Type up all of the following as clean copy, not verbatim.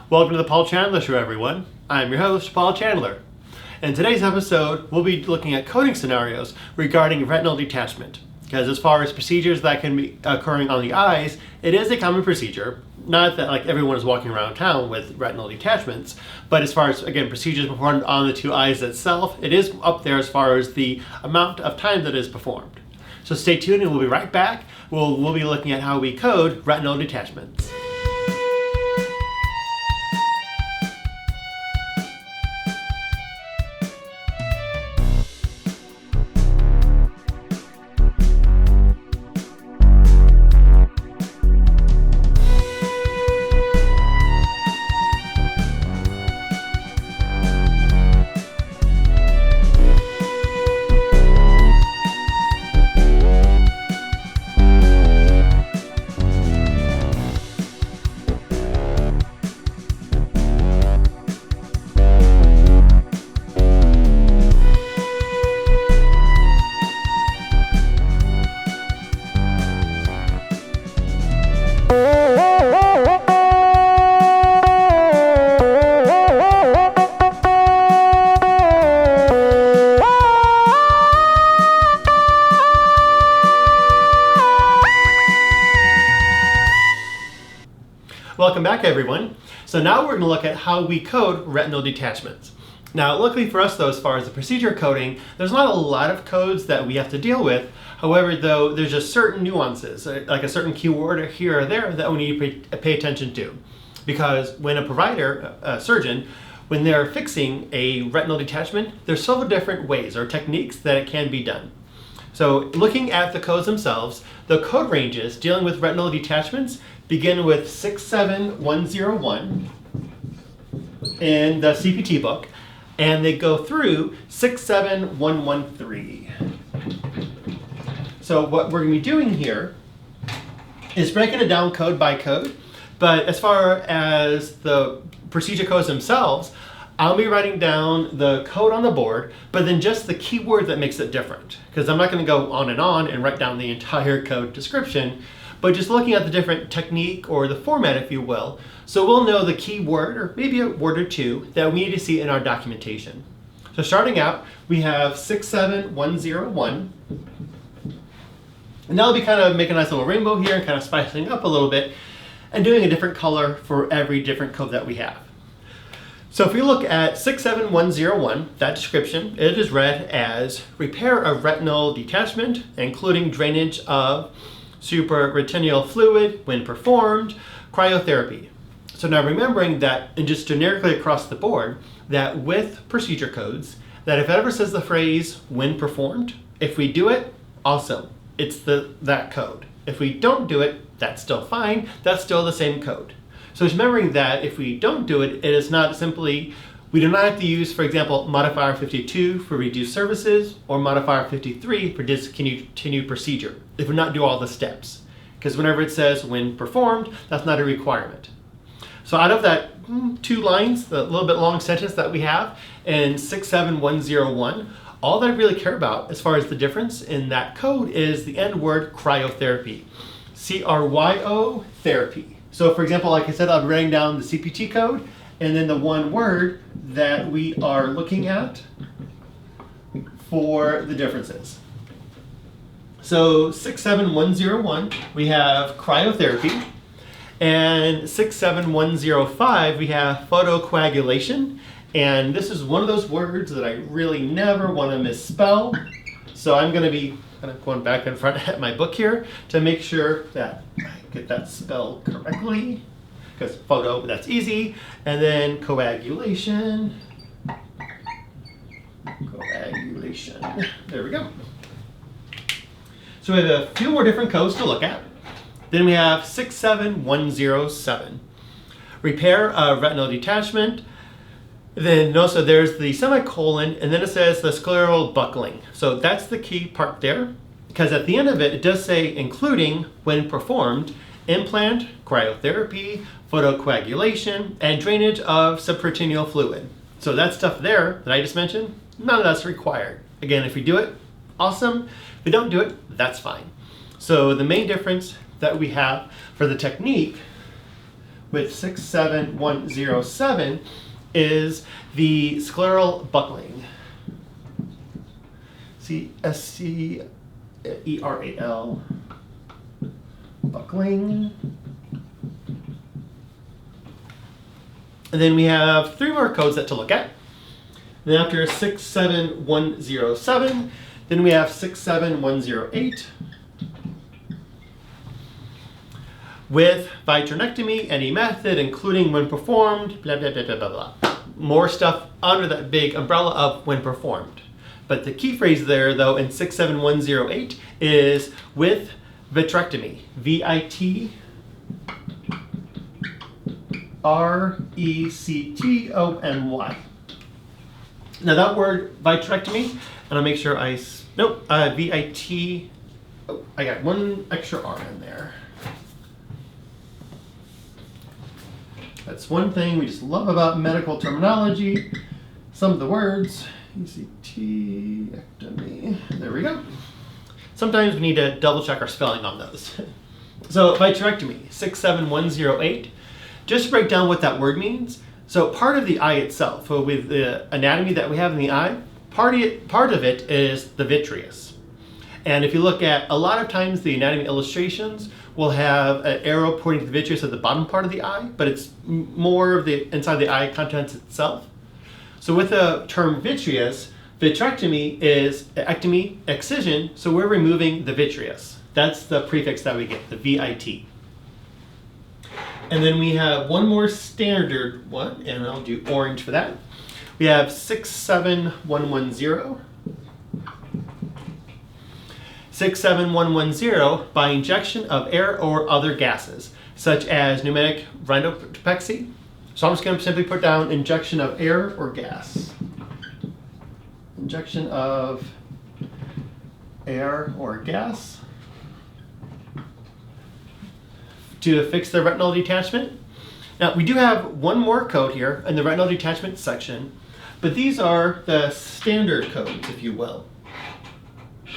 Welcome to the Paul Chandler Show, everyone. I'm your host, Paul Chandler. In today's episode, we'll be looking at coding scenarios regarding retinal detachment. Because as far as procedures that can be occurring on the eyes, it is a common procedure. Not that like everyone is walking around town with retinal detachments, but as far as, again, procedures performed on the two eyes itself, it is up there as far as the amount of time that is performed. So stay tuned and we'll be right back. We'll be looking at how we code retinal detachments. Welcome back, everyone. So now we're going to look at how we code retinal detachments. Now, luckily for us though, as far as the procedure coding, there's not a lot of codes that we have to deal with. However, though, there's just certain nuances, like a certain keyword here or there that we need to pay attention to. Because when a provider, a surgeon, when they're fixing a retinal detachment, there's several different ways or techniques that it can be done. So looking at the codes themselves, the code ranges dealing with retinal detachments begin with 67101 in the CPT book, and they go through 67113. So what we're going to be doing here is breaking it down code by code, but as far as the procedure codes themselves, I'll be writing down the code on the board, but then just the keyword that makes it different. Because I'm not going to go on and write down the entire code description, but just looking at the different technique or the format, if you will, so we'll know the keyword or maybe a word or two that we need to see in our documentation. So starting out, we have 67101. And that'll be kind of making a nice little rainbow here and kind of spicing up a little bit and doing a different color for every different code that we have. So if we look at 67101, that description, it is read as repair of retinal detachment, including drainage of supraretinal fluid when performed, cryotherapy. So now remembering that, and just generically across the board, that with procedure codes, that if it ever says the phrase when performed, if we do it, awesome, it's that code. If we don't do it, that's still fine, that's still the same code. So it's remembering that if we don't do it, it is not simply, we do not have to use, for example, modifier 52 for reduced services or modifier 53 for discontinued procedure if we not do all the steps. Because whenever it says when performed, that's not a requirement. So out of that two lines, the little bit long sentence that we have in 67101, all that I really care about as far as the difference in that code is the end word cryotherapy. C-R-Y-O therapy. So for example, like I said, I'm writing down the CPT code and then the one word that we are looking at for the differences. So 67101, we have cryotherapy, and 67105, we have photocoagulation. And this is one of those words that I really never want to misspell. So I'm going to be kind of going back in front at my book here to make sure that I get that spelled correctly. Because photo, that's easy. And then coagulation. There we go. So we have a few more different codes to look at. Then we have 67107. Repair of retinal detachment. Then also there's the semicolon, and then it says the scleral buckling. So that's the key part there, because at the end of it, it does say including when performed, implant, cryotherapy, photocoagulation, and drainage of supraretinal fluid. So that stuff there that I just mentioned, none of that's required. Again, if we do it, awesome. If we don't do it, that's fine. So the main difference that we have for the technique with 67107 is the scleral buckling. SCERAL buckling. And then we have 3 more codes that to look at. Then after 67107, then we have 67108 with vitrectomy, any method, including when performed, blah, blah, blah, blah, blah, blah. More stuff under that big umbrella of when performed. But the key phrase there, though, in 67108 is with vitrectomy. VITRECTOMY. Now that word vitrectomy, and I'll make sure VIT, oh, I got one extra R in there. That's one thing we just love about medical terminology. Some of the words, ECT-ectomy, there we go. Sometimes we need to double check our spelling on those. So vitrectomy, 67108. Just to break down what that word means, so part of the eye itself, so with the anatomy that we have in the eye, part of it is the vitreous. And if you look at, a lot of times the anatomy illustrations will have an arrow pointing to the vitreous at the bottom part of the eye, but it's more of the inside the eye contents itself. So with the term vitreous, vitrectomy is ectomy, excision, so we're removing the vitreous. That's the prefix that we get, the VIT. And then we have one more standard one, and I'll do orange for that. We have 67110. 67110 by injection of air or other gases, such as pneumatic rhinopexy. So I'm just going to simply put down injection of air or gas. Injection of air or gas to fix the retinal detachment. Now we do have one more code here in the retinal detachment section, but these are the standard codes, if you will.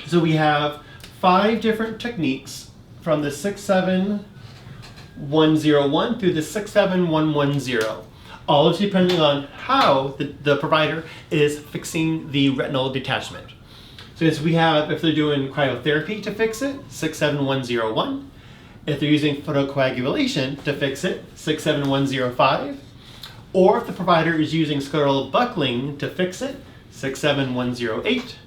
So we have 5 different techniques from the 67101 through the 67110, all depending on how the provider is fixing the retinal detachment. So as we have, if they're doing cryotherapy to fix it, 67101. If they're using photocoagulation to fix it, 67105. Or if the provider is using scleral buckling to fix it, 67108.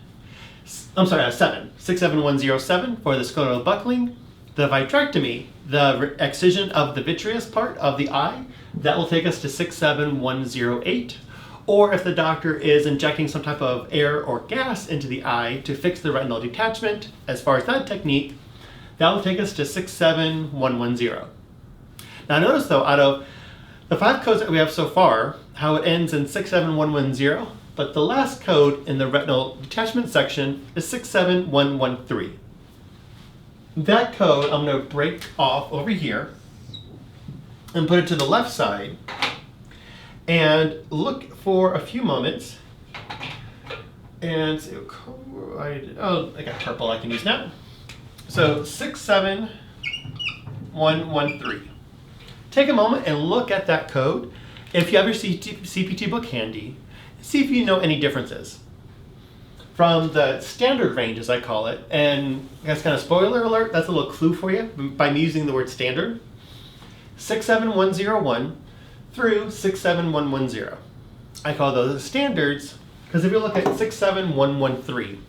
I'm sorry, 67107 for the scleral buckling. The vitrectomy, the excision of the vitreous part of the eye, that will take us to 67108. Or if the doctor is injecting some type of air or gas into the eye to fix the retinal detachment, as far as that technique, that will take us to 67110. Now notice though, out of the 5 codes that we have so far, how it ends in 67110, but the last code in the retinal detachment section is 67113. That code I'm going to break off over here and put it to the left side and look for a few moments and say, oh, I got purple I can use now. So 67113. Take a moment and look at that code. If you have your CPT book handy, see if you know any differences from the standard range, as I call it. And that's kind of spoiler alert, that's a little clue for you by me using the word standard. 67101 through 67110. I call those standards because if you look at 67113,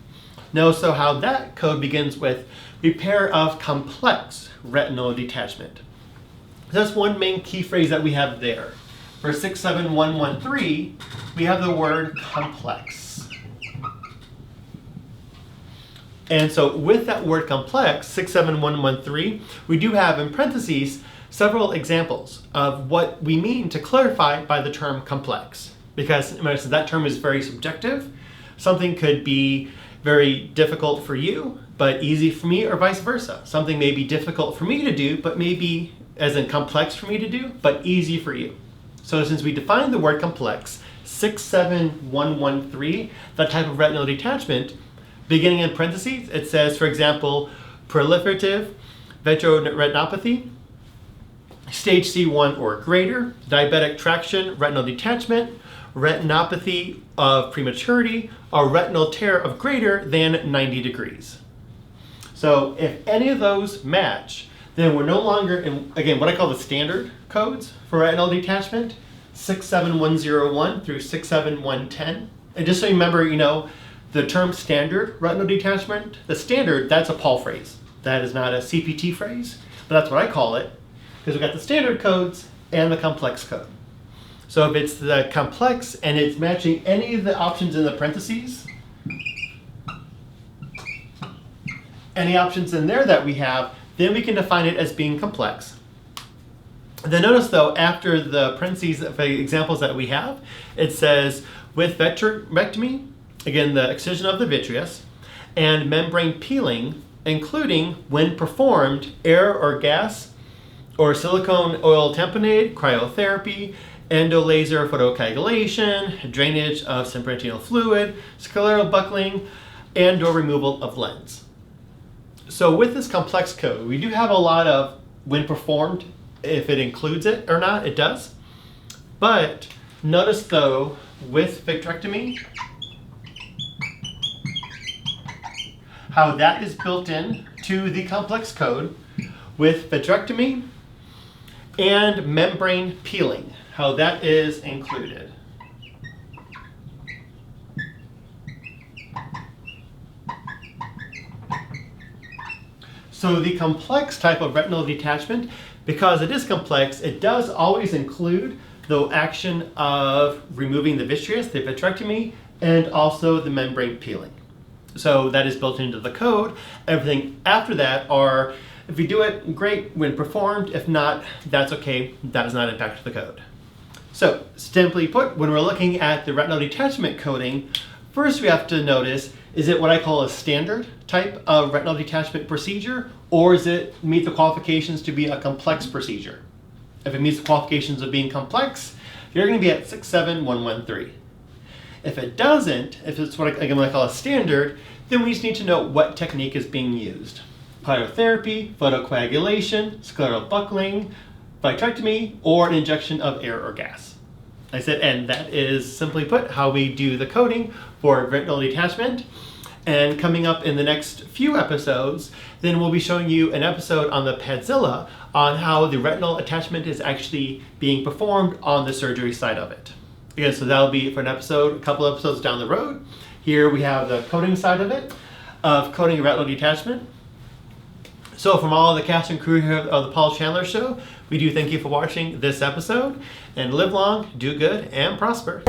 notice so how that code begins with repair of complex retinal detachment. That's one main key phrase that we have there. For 67113, we have the word complex. And so with that word complex, 67113, we do have in parentheses several examples of what we mean to clarify by the term complex. Because that term is very subjective. Something could be very difficult for you, but easy for me, or vice versa. Something may be difficult for me to do, but maybe as in complex for me to do, but easy for you. So since we defined the word complex, 67113, that type of retinal detachment, beginning in parentheses, it says, for example, proliferative vitreoretinopathy, stage C1 or greater, diabetic traction, retinal detachment, retinopathy of prematurity, or retinal tear of greater than 90 degrees. So if any of those match, then we're no longer in, again, what I call the standard codes for retinal detachment, 67101 through 67110. And just so you remember, the term standard retinal detachment, the standard, that's a Paul phrase. That is not a CPT phrase, but that's what I call it, because we've got the standard codes and the complex code. So if it's the complex and it's matching any of the options in the parentheses, any options in there that we have, then we can define it as being complex. Then notice though, after the parentheses of the examples that we have, it says with vitrectomy, again the excision of the vitreous, and membrane peeling, including when performed air or gas or silicone oil tamponade, cryotherapy, endolaser photocoagulation, drainage of subretinal fluid, scleral buckling, and or removal of lens. So with this complex code, we do have a lot of when performed, if it includes it or not, it does. But notice though, with vitrectomy, how that is built in to the complex code with vitrectomy and membrane peeling, how that is included. So the complex type of retinal detachment, because it is complex, it does always include the action of removing the vitreous, the vitrectomy, and also the membrane peeling. So that is built into the code. Everything after that are, if we do it, great when performed. If not, that's okay. That does not impact the code. So simply put, when we're looking at the retinal detachment coding, first we have to notice, is it what I call a standard type of retinal detachment procedure, or does it meet the qualifications to be a complex procedure? If it meets the qualifications of being complex, you're going to be at 67113. If it doesn't, if it's what I call a standard, then we just need to know what technique is being used. Cryotherapy, photocoagulation, scleral buckling, vitrectomy, or an injection of air or gas. I said, and that is simply put how we do the coding for retinal detachment. And coming up in the next few episodes, then we'll be showing you an episode on the padzilla on how the retinal attachment is actually being performed on the surgery side of it. Again, so that'll be for an episode, a couple episodes down the road. Here we have the coding side of it, of coding retinal detachment. So from all the cast and crew here of the Paul Chandler Show, we do thank you for watching this episode, and live long, do good, and prosper.